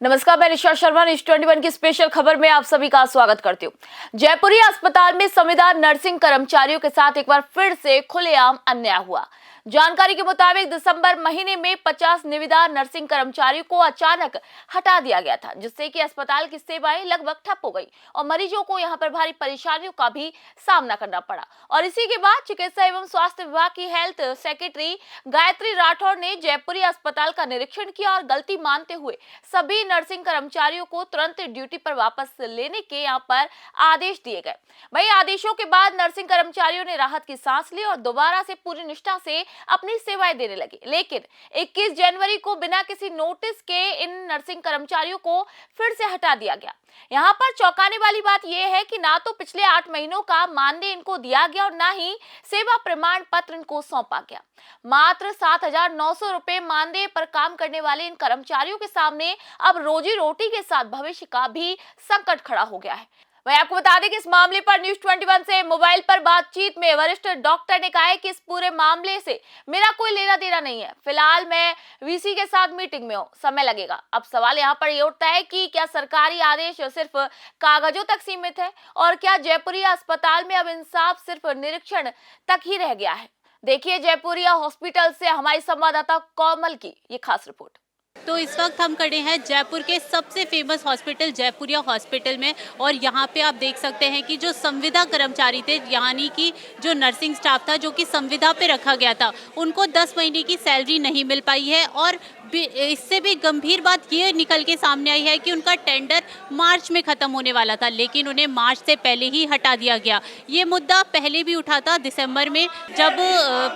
नमस्कार, मैं ऋषा शर्मा न्यूज 21 की स्पेशल खबर में आप सभी का स्वागत करती हूँ। जयपुरी अस्पताल में संविदा नर्सिंग कर्मचारियों के साथ एक बार फिर से खुलेआम अन्याय हुआ। जानकारी के मुताबिक दिसंबर महीने में 50 निविदा नर्सिंग कर्मचारियों को अचानक हटा दिया गया था, जिससे कि अस्पताल की सेवाएं लगभग ठप हो गई और मरीजों को यहां पर भारी परेशानियों का भी सामना करना पड़ा। और इसी के बाद चिकित्सा एवं स्वास्थ्य विभाग की हेल्थ सेक्रेटरी गायत्री राठौर ने जयपुरी अस्पताल का निरीक्षण किया और गलती मानते हुए सभी नर्सिंग कर्मचारियों को तुरंत ड्यूटी पर वापस लेने के यहां पर आदेश दिए गए। वहीं आदेशों के बाद नर्सिंग कर्मचारियों ने राहत की सांस ली और दोबारा से पूरी निष्ठा से अपनी सेवाएं देने लगे। लेकिन 21 जनवरी को बिना किसी नोटिस के इन नर्सिंग कर्मचारियों को फिर से हटा दिया गया। यहाँ पर चौंकाने वाली बात यह है कि ना तो पिछले 8 महीनों का मानदेय इनको दिया गया और ना ही सेवा प्रमाण पत्र इनको सौंपा गया। मात्र 7,900 रुपए मानदेय पर काम करने वाले इन कर्मचारियों के सामने अब रोजी रोटी के साथ भविष्य का भी संकट खड़ा हो गया है। वहीं आपको बता दें कि इस मामले पर न्यूज 21 से मोबाइल पर बातचीत में वरिष्ठ डॉक्टर ने कहा है कि इस पूरे मामले से मेरा कोई लेना देना नहीं है। फिलहाल मैं वीसी के साथ मीटिंग में हूं, समय लगेगा। अब सवाल यहां पर ये उठता है कि क्या सरकारी आदेश सिर्फ कागजों तक सीमित है और क्या जयपुरी अस्पताल में अब इंसाफ सिर्फ निरीक्षण तक ही रह गया है। देखिए जयपुरिया हॉस्पिटल से हमारी संवाददाता कोमल की ये खास रिपोर्ट। तो इस वक्त हम खड़े हैं जयपुर के सबसे फेमस हॉस्पिटल जयपुरिया हॉस्पिटल में और यहाँ पे आप देख सकते हैं कि जो संविदा कर्मचारी थे, यानी कि जो नर्सिंग स्टाफ था जो कि संविदा पे रखा गया था, उनको 10 महीने की सैलरी नहीं मिल पाई है। और इससे भी गंभीर बात ये निकल के सामने आई है कि उनका टेंडर मार्च में ख़त्म होने वाला था, लेकिन उन्हें मार्च से पहले ही हटा दिया गया। ये मुद्दा पहले भी उठा था दिसंबर में, जब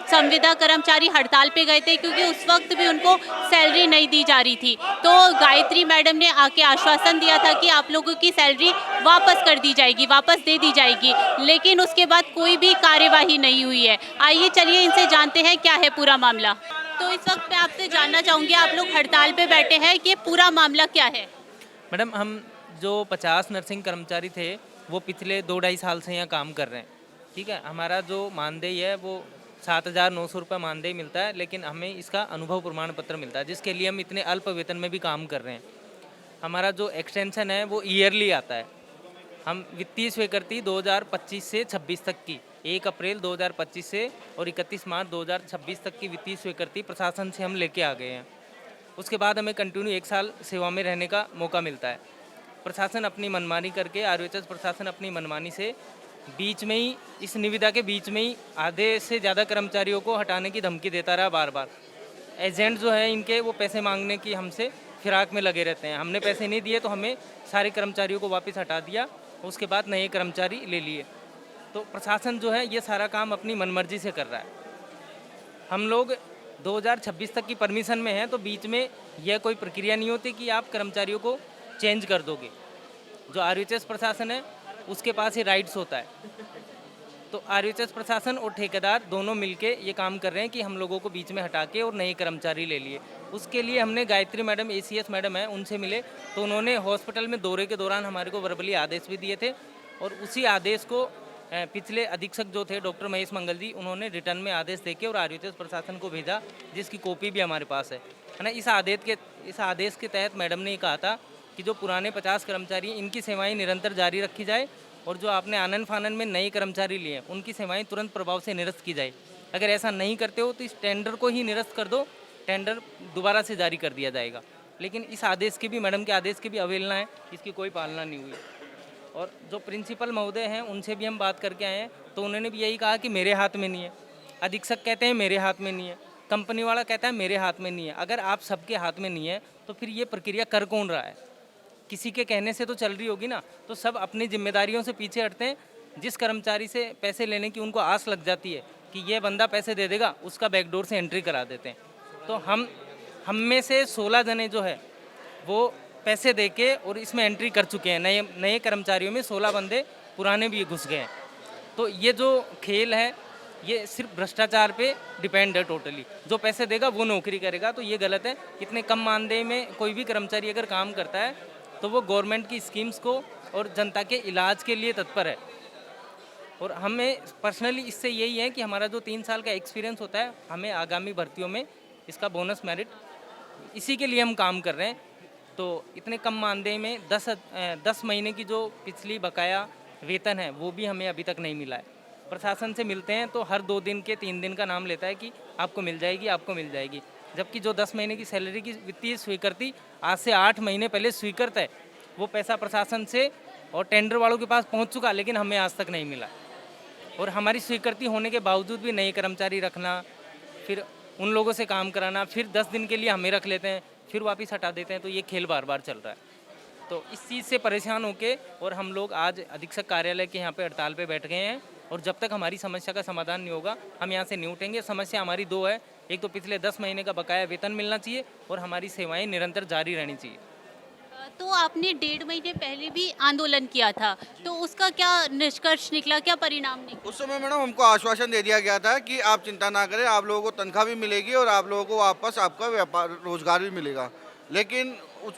संविदा कर्मचारी हड़ताल पे गए थे, क्योंकि उस वक्त भी उनको सैलरी नहीं दी जा रही थी। तो गायत्री मैडम ने आके आश्वासन दिया था कि आप लोगों की सैलरी वापस कर दी जाएगी, वापस दे दी जाएगी, लेकिन उसके बाद कोई भी कार्यवाही नहीं हुई है। आइए चलिए इनसे जानते हैं क्या है पूरा मामला। तो इस वक्त मैं आपसे जानना चाहूँगी, आप लोग हड़ताल पे बैठे हैं, कि पूरा मामला क्या है? मैडम, हम जो 50 नर्सिंग कर्मचारी थे वो पिछले 2-2.5 साल से यहाँ काम कर रहे हैं। ठीक है, हमारा जो मानदेय है वो 7,900 रुपये मानदेय मिलता है, लेकिन हमें इसका अनुभव प्रमाण पत्र मिलता है, जिसके लिए हम इतने अल्प वेतन में भी काम कर रहे हैं। हमारा जो एक्सटेंशन है वो ईयरली आता है। हम वित्तीय स्वीकृति 2025 से 26 तक की 1 अप्रैल 2025 से और 31 मार्च 2026 तक की वित्तीय स्वीकृति प्रशासन से हम लेके आ गए हैं। उसके बाद हमें कंटिन्यू 1 साल सेवा में रहने का मौका मिलता है। प्रशासन अपनी मनमानी करके, आरएचएस प्रशासन अपनी मनमानी से बीच में ही, इस निविदा के बीच में ही आधे से ज़्यादा कर्मचारियों को हटाने की धमकी देता रहा बार बार। एजेंट जो है इनके, वो पैसे मांगने की हमसे फिराक में लगे रहते हैं। हमने पैसे नहीं दिए तो हमें सारे कर्मचारियों को वापस हटा दिया, उसके बाद नए कर्मचारी ले लिए। तो प्रशासन जो है ये सारा काम अपनी मनमर्जी से कर रहा है। हम लोग 2026 तक की परमिशन में हैं, तो बीच में यह कोई प्रक्रिया नहीं होती कि आप कर्मचारियों को चेंज कर दोगे। जो आरएचएस प्रशासन है उसके पास ही राइट्स होता है। तो आरएचएस प्रशासन और ठेकेदार दोनों मिलके ये काम कर रहे हैं कि हम लोगों को बीच में हटा के और नए कर्मचारी ले लिए। उसके लिए हमने गायत्री मैडम, एसीएस मैडम है, उनसे मिले, तो उन्होंने हॉस्पिटल में दौरे के दौरान हमारे को वर्बली आदेश भी दिए थे और उसी आदेश को पिछले अधीक्षक जो थे डॉक्टर महेश मंगल जी, उन्होंने रिटर्न में आदेश देके और आरएचएस प्रशासन को भेजा, जिसकी कॉपी भी हमारे पास है ना। इस आदेश के तहत मैडम ने कहा था कि जो पुराने 50 कर्मचारी हैं इनकी सेवाएं निरंतर जारी रखी जाए और जो आपने आनन फानन में नए कर्मचारी लिए हैं उनकी सेवाएं तुरंत प्रभाव से निरस्त की जाए। अगर ऐसा नहीं करते हो तो इस टेंडर को ही निरस्त कर दो, टेंडर दोबारा से जारी कर दिया जाएगा। लेकिन इस आदेश की भी, मैडम के आदेश की भी अवहेलना है, इसकी कोई पालना नहीं हुई। और जो प्रिंसिपल महोदय हैं उनसे भी हम बात करके आए हैं, तो उन्होंने भी यही कहा कि मेरे हाथ में नहीं है। अधीक्षक कहते हैं मेरे हाथ में नहीं है, कंपनी वाला कहता है मेरे हाथ में नहीं है। अगर आप सबके हाथ में नहीं है तो फिर ये प्रक्रिया कर कौन रहा है? किसी के कहने से तो चल रही होगी ना। तो सब अपनी जिम्मेदारियों से पीछे हटते हैं। जिस कर्मचारी से पैसे लेने की उनको आस लग जाती है कि ये बंदा पैसे दे देगा, उसका बैकडोर से एंट्री करा देते हैं। तो हम में से 16 जने जो है वो पैसे देके और इसमें एंट्री कर चुके हैं। नए कर्मचारियों में 16 बंदे पुराने भी घुस गए हैं। तो ये जो खेल है ये सिर्फ भ्रष्टाचार पे डिपेंड है टोटली। जो पैसे देगा वो नौकरी करेगा, तो ये गलत है। इतने कम मानदेय में कोई भी कर्मचारी अगर काम करता है तो वो गवर्नमेंट की स्कीम्स को और जनता के इलाज के लिए तत्पर है। और हमें पर्सनली इससे यही है कि हमारा जो 3 साल का एक्सपीरियंस होता है, हमें आगामी भर्तियों में इसका बोनस मेरिट, इसी के लिए हम काम कर रहे हैं। तो इतने कम मानदेय में 10 महीने की जो पिछली बकाया वेतन है वो भी हमें अभी तक नहीं मिला है। प्रशासन से मिलते हैं तो हर 2 दिन के 3 दिन का नाम लेता है कि आपको मिल जाएगी, आपको मिल जाएगी, जबकि जो 10 महीने की सैलरी की वित्तीय स्वीकृति आज से 8 महीने पहले स्वीकृत है, वो पैसा प्रशासन से और टेंडर वालों के पास पहुंच चुका, लेकिन हमें आज तक नहीं मिला। और हमारी स्वीकृति होने के बावजूद भी नए कर्मचारी रखना, फिर उन लोगों से काम कराना, फिर 10 दिन के लिए हमें रख लेते हैं, फिर वापस हटा देते हैं, तो ये खेल बार बार चल रहा है। तो इस चीज़ से परेशान होके और हम लोग आज अधीक्षक कार्यालय के यहाँ पे हड़ताल पे बैठ गए हैं, और जब तक हमारी समस्या का समाधान नहीं होगा हम यहाँ से नहीं उठेंगे। समस्या हमारी 2 है, एक तो पिछले 10 महीने का बकाया वेतन मिलना चाहिए और हमारी सेवाएं निरंतर जारी रहनी चाहिए। तो आपने 1.5 महीने पहले भी आंदोलन किया था, तो उसका क्या निष्कर्ष निकला, क्या परिणाम निकला? उस समय मैडम हमको आश्वासन दे दिया गया था कि आप चिंता ना करें, आप लोगों को तनख्वाह भी मिलेगी और आप लोगों को वापस आपका व्यापार रोजगार भी मिलेगा। लेकिन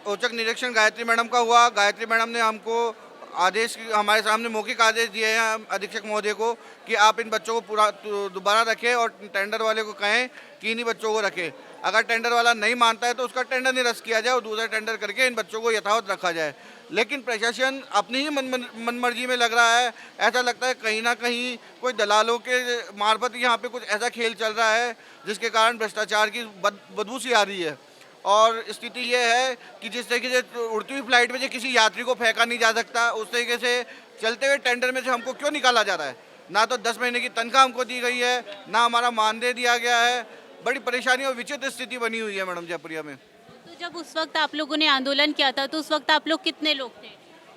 औचक निरीक्षण गायत्री मैडम का हुआ। गायत्री मैडम ने हमको आदेश, हमारे सामने मौखिक आदेश दिए हैं अधीक्षक महोदय को कि आप इन बच्चों को पूरा दोबारा रखें और टेंडर वाले को कहें कि इन्हीं बच्चों को रखें। अगर टेंडर वाला नहीं मानता है तो उसका टेंडर निरस्त किया जाए और दूसरा टेंडर करके इन बच्चों को यथावत रखा जाए। लेकिन प्रशासन अपनी ही मनमर्जी में लग रहा है। ऐसा लगता है कहीं ना कहीं कोई दलालों के मार्फत यहाँ पे कुछ ऐसा खेल चल रहा है जिसके कारण भ्रष्टाचार की बदबू सी आ रही है। और स्थिति ये है कि जिस तरीके से उड़ती हुई फ्लाइट में जो किसी यात्री को फेंका नहीं जा सकता, उस तरीके से चलते हुए टेंडर में से हमको क्यों निकाला जा रहा है। ना तो 10 महीने की तनख्वाह हमको दी गई है, ना हमारा मानदेय दिया गया है। बड़ी परेशानी और विचित्र स्थिति बनी हुई है मैडम जयपुरिया में। तो जब उस वक्त आप लोगों ने आंदोलन किया था तो उस वक्त आप लोग कितने लोग थे?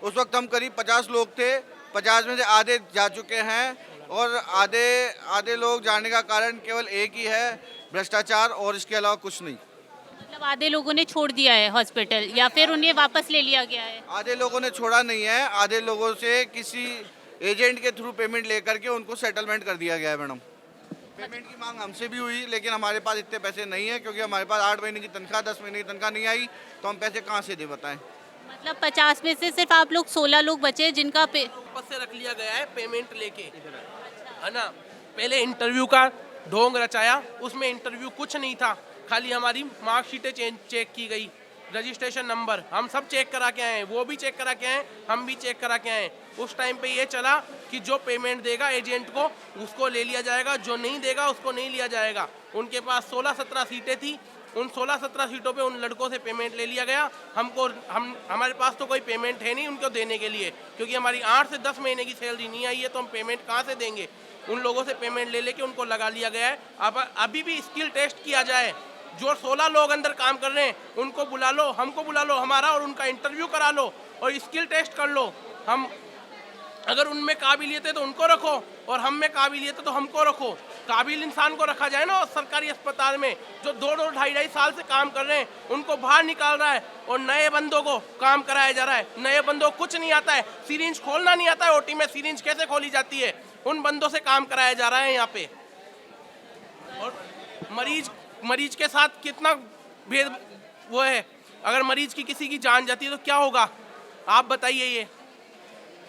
उस वक्त हम करीब 50 लोग थे। 50 में से आधे जा चुके हैं और आधे लोग जाने का कारण केवल एक ही है, भ्रष्टाचार, और इसके अलावा कुछ नहीं। मतलब आधे लोगों ने छोड़ दिया है हॉस्पिटल या फिर उन्हें वापस ले लिया गया है? आधे लोगों ने छोड़ा नहीं है, आधे लोगों से किसी एजेंट के थ्रू पेमेंट लेकर के उनको सेटलमेंट कर दिया गया है मैडम। पेमेंट की मांग हमसे भी हुई, लेकिन हमारे पास इतने पैसे नहीं है, क्योंकि हमारे पास 8 महीने की तनख्वाह, 10 महीने की तनख्वाह नहीं आई, तो हम पैसे कहाँ से दे बताएं। मतलब 50 में से सिर्फ आप लोग 16 लोग बचे जिनका वापस से रख लिया गया है पेमेंट लेके, है ना। पहले इंटरव्यू का ढोंग रचाया, उसमें इंटरव्यू कुछ नहीं था, खाली हमारी मार्कशीटें चेक की गई, रजिस्ट्रेशन नंबर हम सब चेक करा के आए, वो भी चेक करा के आए, हम भी चेक करा के आए। उस टाइम पे ये चला कि जो पेमेंट देगा एजेंट को उसको ले लिया जाएगा, जो नहीं देगा उसको नहीं लिया जाएगा। उनके पास 16-17 सीटें थी, उन 16-17 सीटों पे उन लड़कों से पेमेंट ले लिया गया। हमारे पास तो कोई पेमेंट है नहीं उनको देने के लिए, क्योंकि हमारी 8 से 10 महीने की सैलरी नहीं आई है, तो हम पेमेंट कहाँ से देंगे। उन लोगों से पेमेंट ले लेके उनको लगा लिया गया है। अब अभी भी स्किल टेस्ट किया जाए, जो 16 लोग अंदर काम कर रहे हैं उनको बुला लो, हमको बुला लो, हमारा और उनका इंटरव्यू करा लो और स्किल टेस्ट कर लो। हम अगर उनमें काबिलियत है तो उनको रखो और हम में काबिलियत है तो हमको रखो। काबिल इंसान को रखा जाए ना। और सरकारी अस्पताल में जो 2-2, 2.5 साल से काम कर रहे हैं उनको बाहर निकाल रहा है और नए बंदों को काम कराया जा रहा है। नए बंदों को कुछ नहीं आता है, सिरिंज खोलना नहीं आता है, ओटी में सिरिंज कैसे खोली जाती है, उन बंदों से काम कराया जा रहा है यहाँ पे। और मरीज के साथ कितना भेद वो है। अगर मरीज की किसी की जान जाती है तो क्या होगा, आप बताइए। ये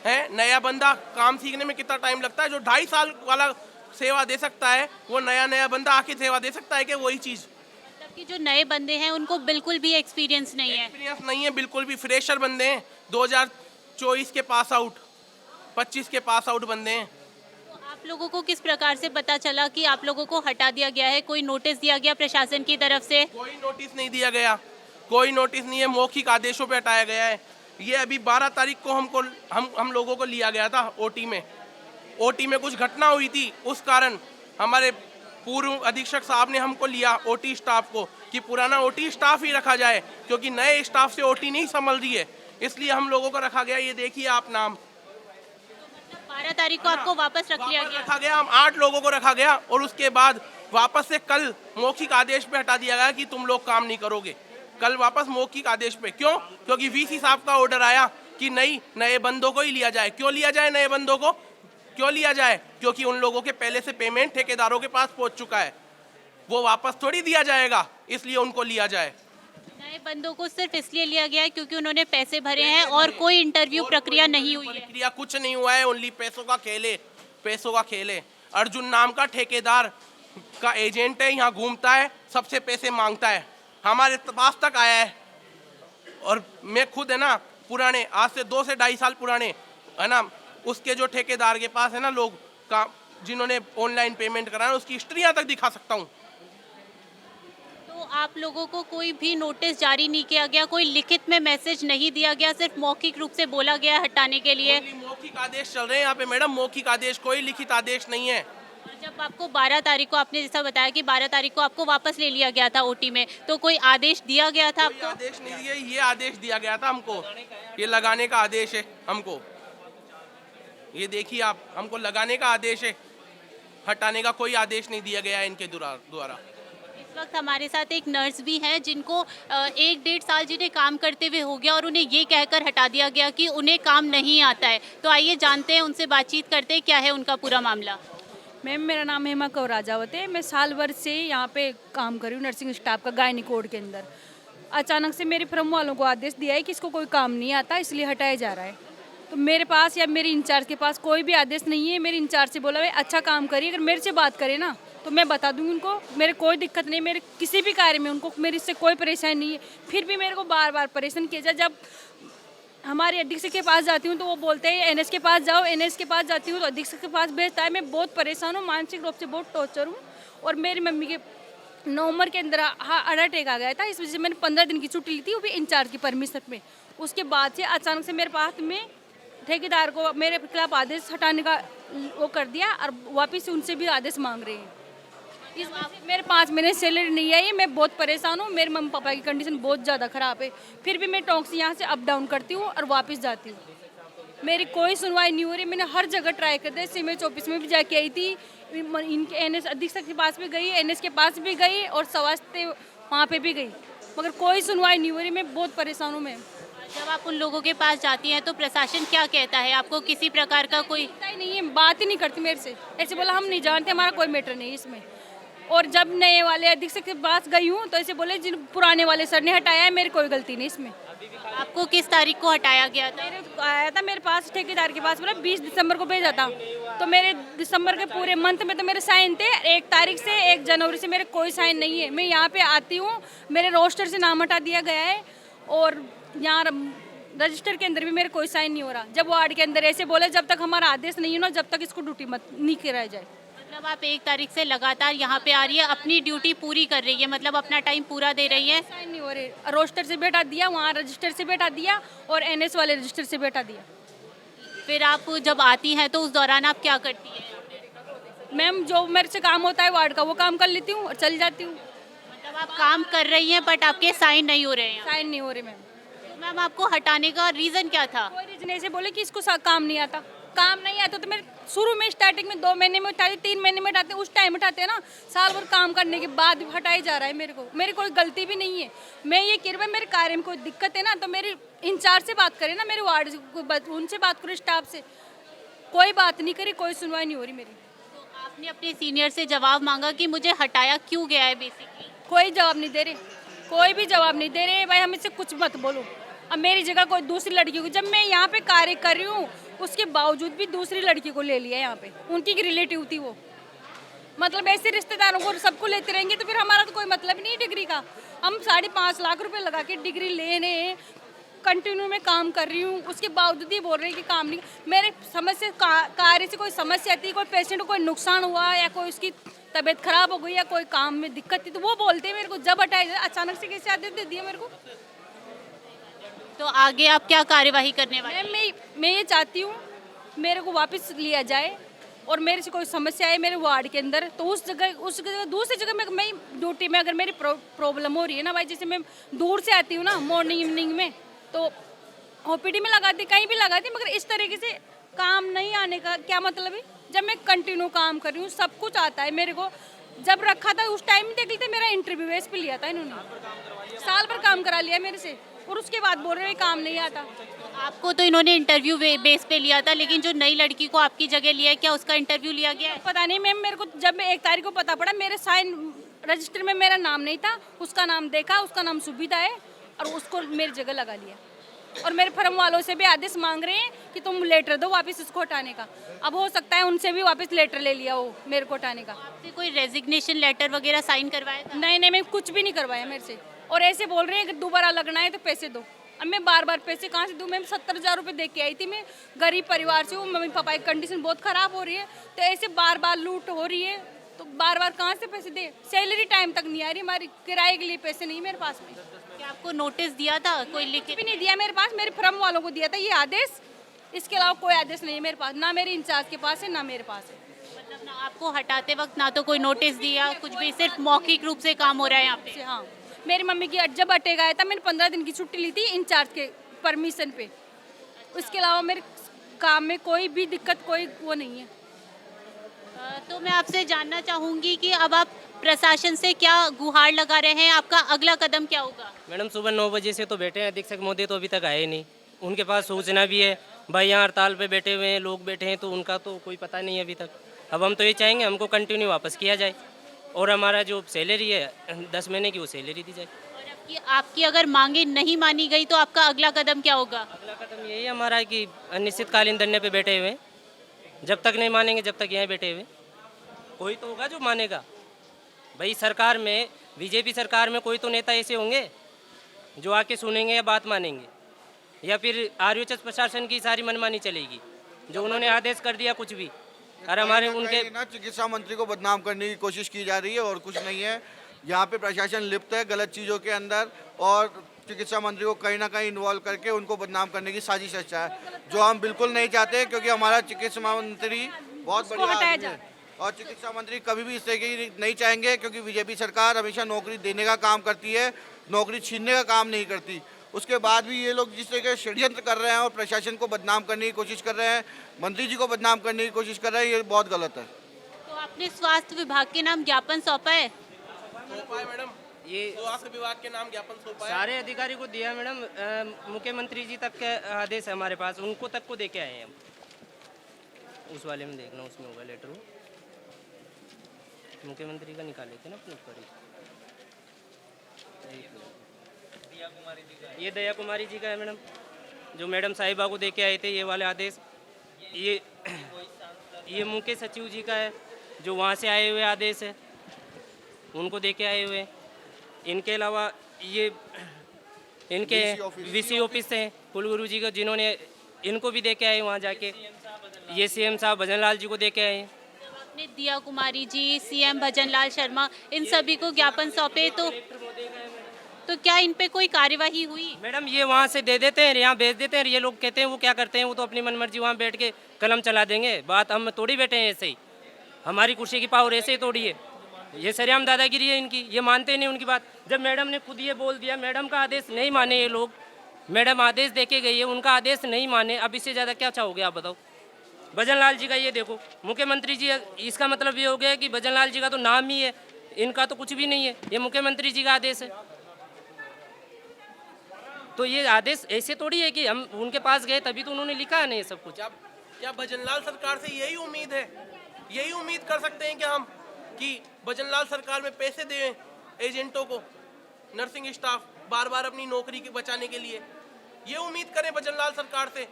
है नया बंदा काम सीखने में कितना टाइम लगता है। जो 2.5 साल वाला सेवा दे सकता है वो नया बंदा आके सेवा दे सकता है कि वही चीज़। मतलब कि जो नए बंदे हैं उनको बिल्कुल भी एक्सपीरियंस नहीं है। एक्सपीरियंस नहीं है, बिल्कुल भी फ्रेशर बंदे हैं। 2024 के पास आउट, 25 के पास आउट बंदे हैं। तो आप लोगों को किस प्रकार से पता चला कि आप लोगों को हटा दिया गया है? कोई नोटिस दिया गया प्रशासन की तरफ से? कोई नोटिस नहीं दिया गया, कोई नोटिस नहीं है, मौखिक आदेशों पे हटाया गया है। ये अभी 12 तारीख को हम लोगों को लिया गया था ओटी में कुछ घटना हुई थी, उस कारण हमारे पूर्व अधीक्षक साहब ने हमको लिया ओटी स्टाफ को कि पुराना ओटी स्टाफ ही रखा जाए, क्योंकि नए स्टाफ से ओटी नहीं संभल रही है, इसलिए हम लोगों को रखा गया। ये देखिए आप नाम। 12 तारीख को आपको वापस रख लिया गया? रखा गया, हम 8 लोगों को रखा गया और उसके बाद वापस से कल मौखिक आदेश पे हटा दिया गया कि तुम लोग काम नहीं करोगे। कल वापस मौखिक आदेश पे। क्यों? क्योंकि वीसी साहब का ऑर्डर आया कि नहीं, नए बंदों को ही लिया जाए। क्यों लिया जाए नए बंदों को? क्यों लिया जाए? क्योंकि उन लोगों के पहले से पेमेंट ठेकेदारों के पास पहुंच चुका है, वो वापस थोड़ी दिया जाएगा, इसलिए उनको लिया जाए। नए बंदों को सिर्फ इसलिए लिया गया है क्योंकि उन्होंने पैसे भरे हैं और कोई इंटरव्यू प्रक्रिया नहीं हुई है। प्रक्रिया कुछ नहीं हुआ है, ओनली पैसों का खेल है। अर्जुन नाम का ठेकेदार का एजेंट है, यहाँ घूमता है, सबसे पैसे मांगता है, हमारे पास तक आया है। और मैं खुद है ना पुराने, आज से 2 से 2.5 साल पुराने है ना, उसके जो ठेकेदार के पास है ना लोग का जिन्होंने ऑनलाइन पेमेंट कराया, उसकी हिस्ट्रियाँ तक दिखा सकता हूँ। तो आप लोगों को कोई भी नोटिस जारी नहीं किया गया, कोई लिखित में मैसेज नहीं दिया गया, सिर्फ मौखिक रूप से बोला गया हटाने के लिए? कोई मौखिक आदेश चल रहे हैं यहाँ पे मैडम, मौखिक आदेश, कोई लिखित आदेश नहीं है। जब आपको 12 तारीख को, आपने जैसा बताया कि 12 तारीख को आपको वापस ले लिया गया था ओटी में, तो कोई आदेश दिया गया था कोई आपको? आदेश नहीं दिया, ये आदेश दिया गया था हमको, ये लगाने का आदेश है हमको, ये देखिए आप, हमको लगाने का आदेश है, हटाने का कोई आदेश नहीं दिया गया है इनके द्वारा। इस वक्त हमारे साथ एक नर्स भी हैं जिनको 1-1.5 साल जिन्हें काम करते हुए हो गया और उन्हें ये कहकर हटा दिया गया कि उन्हें काम नहीं आता है। तो आइए जानते हैं, उनसे बातचीत करते हैं, क्या है उनका पूरा मामला। मैम, मेरा नाम हेमा कौर राजावत है। मैं साल भर से यहाँ पे काम कर रही हूँ नर्सिंग स्टाफ का गायनी कोड के अंदर। अचानक से मेरे फर्म वालों को आदेश दिया है कि इसको कोई काम नहीं आता, इसलिए हटाया जा रहा है। तो मेरे पास या मेरे इंचार्ज के पास कोई भी आदेश नहीं है। मेरे इंचार्ज से बोला भाई अच्छा काम करिए, अगर मेरे से बात करे ना तो मैं बता दूंगी उनको, मेरे कोई दिक्कत नहीं, मेरे किसी भी कार्य में उनको मेरे इससे कोई परेशानी नहीं है। फिर भी मेरे को बार बार परेशान किया जाए। जब हमारे अधीक्षक के पास जाती हूँ तो वो बोलते हैं एनएस के पास जाओ, एनएस के पास जाती हूँ तो अधीक्षक के पास भेजता है। मैं बहुत परेशान हूँ, मानसिक रूप से बहुत टॉर्चर हूँ। और मेरी मम्मी के नवंबर के अंदर हार्ट अटैक आ गया था, इस वजह से मैंने 15 दिन की छुट्टी ली थी, वो भी इंचार्ज की परमिशन में। उसके बाद से अचानक से मेरे पास में ठेकेदार को मेरे खिलाफ आदेश हटाने का वो कर दिया और वापस से उनसे भी आदेश मांग रहे हैं। इस वजह से मेरे 5 महीने सैलरी नहीं आई, मैं बहुत परेशान हूँ। मेरे मम्मी पापा की कंडीशन बहुत ज़्यादा ख़राब है, फिर भी मैं टोंक से यहाँ से अप डाउन करती हूँ और वापस जाती हूँ। मेरी कोई सुनवाई नहीं हो रही। मैंने हर जगह ट्राई कर दिया, सीमेंट ऑफिस में भी जाके आई थी, इनके एनएस अधीक्षक के पास भी गई, एनएस के पास भी गई और स्वास्थ्य वहाँ पे भी गई, मगर कोई सुनवाई नहीं हो रही। मैं बहुत परेशान हूँ। मैं जब आप उन लोगों के पास जाती हैं तो प्रशासन क्या कहता है आपको? किसी प्रकार का कोई पता ही नहीं है, बात ही नहीं करती मेरे से। ऐसे बोला हम नहीं जानते, हमारा कोई मैटर नहीं है इसमें। और जब नए वाले अधीक्षक के पास गई हूँ तो ऐसे बोले जिन पुराने वाले सर ने हटाया है, मेरी कोई गलती नहीं इसमें। आपको किस तारीख को हटाया गया था? मेरे आया था मेरे पास ठेकेदार के पास, बोला 20 दिसंबर को भेजा था। तो मेरे दिसंबर के पूरे मंथ में तो मेरे साइन थे। 1 तारीख से 1 जनवरी से मेरे कोई साइन नहीं है। मैं यहाँ पे आती हूँ, मेरे रोस्टर से नाम हटा दिया गया है और यहाँ रजिस्टर के अंदर भी मेरे कोई साइन नहीं हो रहा। जब वार्ड के अंदर ऐसे बोले जब तक हमारा आदेश नहीं हो ना, जब तक इसको ड्यूटी मत नहीं कराया जाए। मतलब आप 1 तारीख से लगातार यहाँ पे आ रही है, अपनी ड्यूटी पूरी कर रही है, मतलब अपना टाइम पूरा दे रही है। साइन नहीं हो रहे, रोस्टर से बैठा दिया, वहाँ रजिस्टर से बैठा दिया और एनएस वाले रजिस्टर से बैठा दिया। फिर आप जब आती हैं तो उस दौरान आप क्या करती हैं? मैम, जो मेरे से काम होता है वार्ड का वो काम कर लेती हूँ और चल जाती हूँ। मतलब आप काम कर रही हैं बट आपके साइन नहीं हो रहे हैं। साइन नहीं हो रहे मैम। तो मैम आपको हटाने का रीज़न क्या था? कोई रीजन ऐसे बोले कि इसको काम नहीं आता। काम नहीं आता तो मैं शुरू में स्टार्टिंग में 2 महीने में उठाती, 3 महीने में उठाते, उस टाइम उठाते हैं ना। साल भर काम करने के बाद हटाया जा रहा है मेरे को। मेरी कोई गलती भी नहीं है। मैं ये कह रही हूँ मेरे कार्य में कोई दिक्कत है ना तो मेरे इंचार्ज से बात करें ना, मेरे वार्ड को उनसे बात करो, स्टाफ से। कोई बात नहीं करी, कोई सुनवाई नहीं हो रही मेरी। तो आपने अपने सीनियर से जवाब मांगा कि मुझे हटाया क्यों गया है बेसिकली? कोई जवाब नहीं दे रहे, कोई भी जवाब नहीं दे रहे। भाई हम इससे कुछ मत बोलो। अब मेरी जगह कोई दूसरी लड़की को, जब मैं यहाँ पे कार्य कर रही हूँ उसके बावजूद भी दूसरी लड़की को ले लिया यहाँ पे। उनकी रिलेटिव थी वो। मतलब ऐसे रिश्तेदारों को सबको लेते रहेंगे तो फिर हमारा तो कोई मतलब नहीं डिग्री का। हम 5.5 लाख रुपए लगा के डिग्री लेने कंटिन्यू में काम कर रही हूँ, उसके बावजूद ही बोल रहे हैं कि काम नहीं। मेरे समस्या कार्य से कोई समस्या थी, कोई पेशेंट को कोई नुकसान हुआ या कोई उसकी तबीयत खराब हो गई या कोई काम में दिक्कत थी तो वो बोलते हैं मेरे को। जब हटाए अचानक से कैसे आदेश दे दिया मेरे को। तो आगे आप क्या कार्यवाही करने वाले हैं? मैं ये चाहती हूँ मेरे को वापस लिया जाए और मेरे से कोई समस्या है मेरे वार्ड के अंदर तो उस जगह दूसरी जगह में मैं ड्यूटी में अगर मेरी प्रॉब्लम हो रही है ना भाई, जैसे मैं दूर से आती हूँ ना मॉर्निंग इवनिंग में तो ओपीडी में लगाती, कहीं भी लगाती, मगर इस तरीके से काम नहीं आने का क्या मतलब है? जब मैं कंटिन्यू काम कर रही हूँ, सब कुछ आता है मेरे को। जब रखा था उस टाइम देख लेते, मेरा इंटरव्यू बेस पे लिया था इन्होंने, साल भर काम करा लिया मेरे से और उसके बाद बोल रहे हैं काम नहीं आता। आपको तो इन्होंने इंटरव्यू बेस पे लिया था, लेकिन जो नई लड़की को आपकी जगह लिया है, क्या उसका इंटरव्यू लिया गया है? पता नहीं मैम, मेरे को जब मैं 1 तारीख को पता पड़ा, मेरे साइन रजिस्टर में मेरा नाम नहीं था, उसका नाम देखा, उसका नाम सुविधा है और उसको मेरी जगह लगा लिया। और मेरे फर्म वालों से भी आदेश मांग रहे हैं कि तुम लेटर दो वापस इसको हटाने का। अब हो सकता है उनसे भी वापस लेटर ले लिया हो मेरे को हटाने का। आपसे कोई रेजिग्नेशन लेटर वगैरह साइन करवाया था? नहीं, मैं कुछ भी नहीं करवाया मेरे से। और ऐसे बोल रहे हैं कि दोबारा लगना है तो पैसे दो। अब मैं बार बार पैसे कहाँ से दूँ? मैं 70,000 रुपये दे के आई थी, मैं गरीब परिवार से हूँ, मम्मी पापा की कंडीशन बहुत ख़राब हो रही है, तो ऐसे बार बार लूट हो रही है, तो बार बार कहाँ से पैसे दे? सैलरी टाइम तक नहीं आ रही, हमारी किराए के लिए पैसे नहीं मेरे पास में। क्या आपको नोटिस दिया था कोई लिखित? भी नहीं दिया मेरे पास, मेरे फर्म वालों को दिया था ये आदेश, इसके अलावा कोई आदेश नहीं है मेरे पास, ना मेरे इंचार्ज के पास है ना मेरे पास है। मतलब ना आपको हटाते वक्त ना तो कोई नोटिस दिया, कुछ भी, सिर्फ मौखिक रूप से काम हो रहा है यहाँ पे। हाँ, मेरी मम्मी की जब अटैक आया था मैंने 15 दिन की छुट्टी ली थी इंचार्ज के परमिशन पे, उसके अलावा मेरे काम में कोई भी दिक्कत कोई वो नहीं है। तो मैं आपसे जानना चाहूँगी कि अब आप प्रशासन से क्या गुहार लगा रहे हैं, आपका अगला कदम क्या होगा? मैडम सुबह 9 बजे से तो बैठे हैं, अधीक्षक मोदी तो अभी तक आए नहीं। उनके पास सूचना भी है, भाई यहाँ हड़ताल पे बैठे हुए हैं लोग, बैठे हैं, तो उनका तो कोई पता नहीं है अभी तक। अब हम तो ये चाहेंगे हमको कंटिन्यू वापस किया जाए और हमारा जो सैलरी है 10 महीने की वो सैलरी दी जाए। और आपकी अगर मांगे नहीं मानी गई तो आपका अगला कदम क्या होगा? अगला कदम यही है हमारा कि अनिश्चितकालीन धरने पे बैठे हुए हैं, जब तक नहीं मानेंगे जब तक यहाँ बैठे हुए। कोई तो होगा जो मानेगा भाई। सरकार में, बीजेपी सरकार में कोई तो नेता ऐसे होंगे जो आके सुनेंगे या बात मानेंगे, या फिर आरयूएच प्रशासन की सारी मनमानी चलेगी, जो उन्होंने आदेश कर दिया कुछ भी। और हमारे उनके ना चिकित्सा मंत्री को बदनाम करने की कोशिश की जा रही है और कुछ नहीं है। यहाँ पे प्रशासन लिप्त है गलत चीज़ों के अंदर और चिकित्सा मंत्री को कहीं ना कहीं इन्वॉल्व करके उनको बदनाम करने की साजिश रचा है, जो हम बिल्कुल नहीं चाहते, क्योंकि हमारा चिकित्सा मंत्री बहुत बढ़िया आदमी है और चिकित्सा मंत्री कभी भी इस तरह की नहीं चाहेंगे, क्योंकि बीजेपी सरकार हमेशा नौकरी देने का काम करती है, नौकरी छीनने का काम नहीं करती। उसके बाद भी ये लोग जिस तरह के षड्यंत्र कर रहे हैं और प्रशासन को बदनाम करने की कोशिश कर रहे हैं, मंत्री जी को बदनाम करने की कोशिश कर रहे हैं, ये बहुत गलत है। तो आपने स्वास्थ्य विभाग के नाम ज्ञापन सौंपा है? सौंपा है मैडम, ये स्वास्थ्य विभाग के नाम ज्ञापन सौंपा है। सारे अधिकारी को दिया मैडम, मुख्यमंत्री जी तक के आदेश है हमारे पास, उनको तक को दे के आए हैं हम। उस वाले में देखना, उसमें होगा लेटर, मुख्यमंत्री का निकाले थे ना अपने ऊपर। ये दया कुमारी जी का है मैडम, जो मैडम साहिबा को दे के आए थे ये वाले आदेश। ये मुख्य सचिव जी का है, जो वहाँ से आए हुए आदेश है, उनको दे के आए हुए। इनके अलावा ये इनके वीसी ऑफिस से कुलगुरु जी का, जिन्होंने इनको भी दे के आए वहाँ जाके। ये सीएम साहब भजन लाल जी को दे के आए हैं। आपने दिया कुमारी जी, सीएम भजन लाल शर्मा, इन सभी को ज्ञापन सौंपे, तो क्या इन पे कोई कार्यवाही हुई? मैडम ये वहाँ से दे देते हैं, यहाँ भेज देते हैं, ये लोग कहते हैं वो क्या करते हैं, वो तो अपनी मनमर्जी वहाँ बैठ के कलम चला देंगे। बात हम तोड़ी बैठे हैं ऐसे ही, हमारी कुर्सी की पावर ऐसे ही तोड़ी है। ये सरेआम दादागिरी है इनकी, ये मानते नहीं उनकी बात। जब मैडम ने खुद ये बोल दिया, मैडम का आदेश नहीं माने ये लोग, मैडम आदेश दे के गई है, उनका आदेश नहीं माने, अब इससे ज़्यादा क्या चाहोगे आप बताओ। भजन लाल जी का ये देखो, मुख्यमंत्री जी, इसका मतलब ये हो गया कि भजन लाल जी का तो नाम ही है, इनका तो कुछ भी नहीं है, ये मुख्यमंत्री जी का आदेश है। तो ये आदेश ऐसे थोड़ी है कि हम उनके पास गए तभी तो उन्होंने लिखा है नहीं सब कुछ। क्या भजनलाल सरकार से यही उम्मीद है, यही उम्मीद कर सकते हैं कि हम कि भजनलाल सरकार में पैसे दें एजेंटों को, नर्सिंग स्टाफ बार बार अपनी नौकरी के बचाने के लिए, ये उम्मीद करें भजनलाल सरकार से?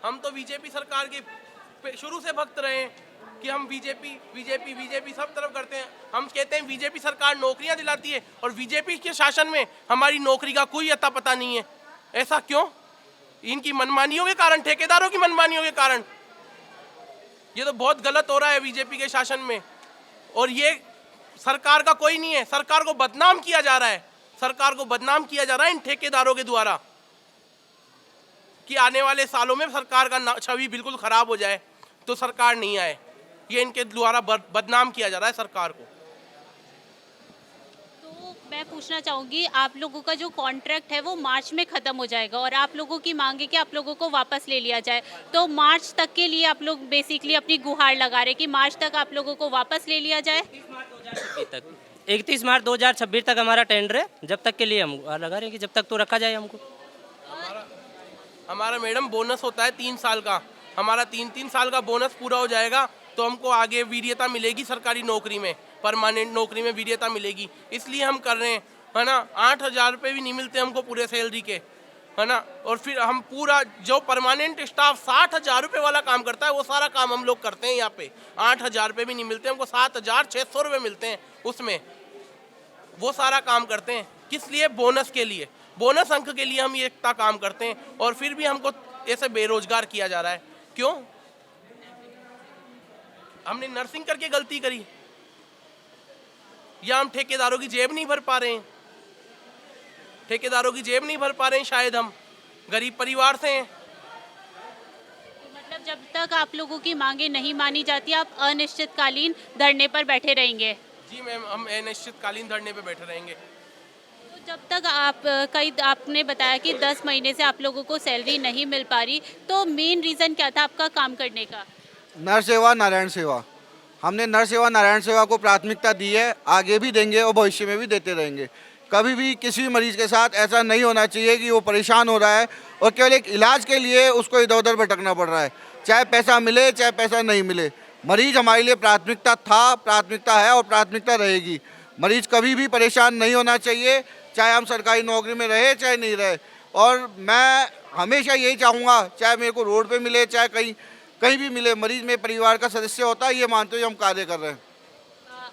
हम तो बीजेपी सरकार के शुरू से भक्त रहे हैं कि हम बीजेपी सब तरफ करते हैं। हम कहते हैं बीजेपी सरकार नौकरियां दिलाती है और बीजेपी के शासन में हमारी नौकरी का कोई अता पता नहीं है। ऐसा क्यों? इनकी मनमानियों के कारण, ठेकेदारों की मनमानियों के कारण। ये तो बहुत गलत हो रहा है बीजेपी के शासन में, और ये सरकार का कोई नहीं है, सरकार को बदनाम किया जा रहा है, सरकार को बदनाम किया जा रहा है इन ठेकेदारों के द्वारा, कि आने वाले सालों में सरकार का छवि बिल्कुल खराब हो जाए तो सरकार नहीं आए। ये इनके द्वारा बदनाम किया जा रहा है सरकार को। तो मैं पूछना चाहूँगी, आप लोगों का जो कॉन्ट्रैक्ट है वो मार्च में ख़त्म हो जाएगा और आप लोगों की मांग है कि आप लोगों को वापस ले लिया जाए, तो मार्च तक के लिए आप लोग बेसिकली अपनी गुहार लगा रहे कि मार्च तक आप लोगों को वापस ले लिया जाए। 31 मार्च 2026 तक हमारा टेंडर है, जब तक के लिए हम लगा रहे हैं कि जब तक तो रखा जाए हमको। हमारा मैडम बोनस होता है 3 साल का, हमारा 3 साल का बोनस पूरा हो जाएगा तो हमको आगे वीर्यता मिलेगी सरकारी नौकरी में, परमानेंट नौकरी में वीर्यता मिलेगी, इसलिए हम कर रहे हैं, है ना। 8,000 रुपये भी नहीं मिलते हमको पूरे सैलरी के, है ना। और फिर हम पूरा जो परमानेंट स्टाफ 60,000 रुपये वाला काम करता है वो सारा काम हम लोग करते हैं यहाँ पे। 8,000 रुपये भी नहीं मिलते हमको, 7,600 रुपये मिलते हैं, उसमें वो सारा काम करते हैं। किस लिए? बोनस के लिए। बोनस अंक के लिए हम ये इतना काम करते हैं और फिर भी हमको ऐसे बेरोजगार किया जा रहा है। क्यों? हमने नर्सिंग करके गलती करी या हम ठेकेदारों की जेब नहीं भर पा रहे हैं? ठेकेदारों की जेब नहीं भर पा रहे हैं, शायद हम गरीब परिवार से हैं। मतलब जब तक आप लोगों की मांगे नहीं मानी जाती आप अनिश्चितकालीन धरने पर बैठे रहेंगे। जी मैम, हम अनिश्चितकालीन धरने पे बैठे रहेंगे। तो जब तक आपने बताया कि 10 महीने से आप लोगों को सैलरी नहीं मिल पा रही, तो मेन रीज़न क्या था आपका काम करने का? नर सेवा नारायण सेवा, हमने नर सेवा नारायण सेवा को प्राथमिकता दी है, आगे भी देंगे और भविष्य में भी देते रहेंगे। कभी भी किसी भी मरीज के साथ ऐसा नहीं होना चाहिए कि वो परेशान हो रहा है और केवल एक इलाज के लिए उसको इधर उधर भटकना पड़ रहा है, चाहे पैसा मिले चाहे पैसा नहीं मिले। मरीज हमारे लिए प्राथमिकता था, प्राथमिकता है और प्राथमिकता रहेगी। मरीज कभी भी परेशान नहीं होना चाहिए, चाहे हम सरकारी नौकरी में रहे चाहे नहीं रहे। और मैं हमेशा यही चाहूँगा, चाहे मेरे को रोड पे मिले चाहे कहीं भी मिले, मरीज मेरे परिवार का सदस्य होता है, ये मानते हुए हम कार्य कर रहे हैं।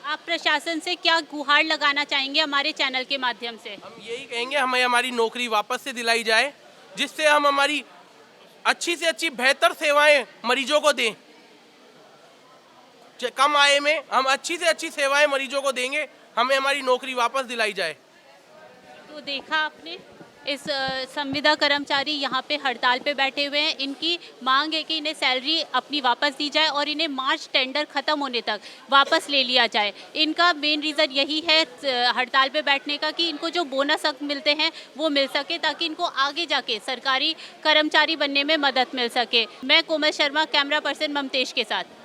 आप प्रशासन से क्या गुहार लगाना चाहेंगे हमारे चैनल के माध्यम से? हम यही कहेंगे, हमें हमारी नौकरी वापस से दिलाई जाए, जिससे हम हमारी अच्छी से अच्छी बेहतर सेवाएं मरीजों को दें। कम आय में हम अच्छी से अच्छी सेवाएं मरीजों को देंगे, हमें हमारी नौकरी वापस दिलाई जाए। तो देखा आपने, इस संविदा कर्मचारी यहाँ पे हड़ताल पे बैठे हुए हैं। इनकी मांग है कि इन्हें सैलरी अपनी वापस दी जाए और इन्हें मार्च टेंडर ख़त्म होने तक वापस ले लिया जाए। इनका मेन रीज़न यही है हड़ताल पे बैठने का कि इनको जो बोनस अंक मिलते हैं वो मिल सके, ताकि इनको आगे जाके सरकारी कर्मचारी बनने में मदद मिल सके। मैं कोमल शर्मा, कैमरा पर्सन ममतेश के साथ।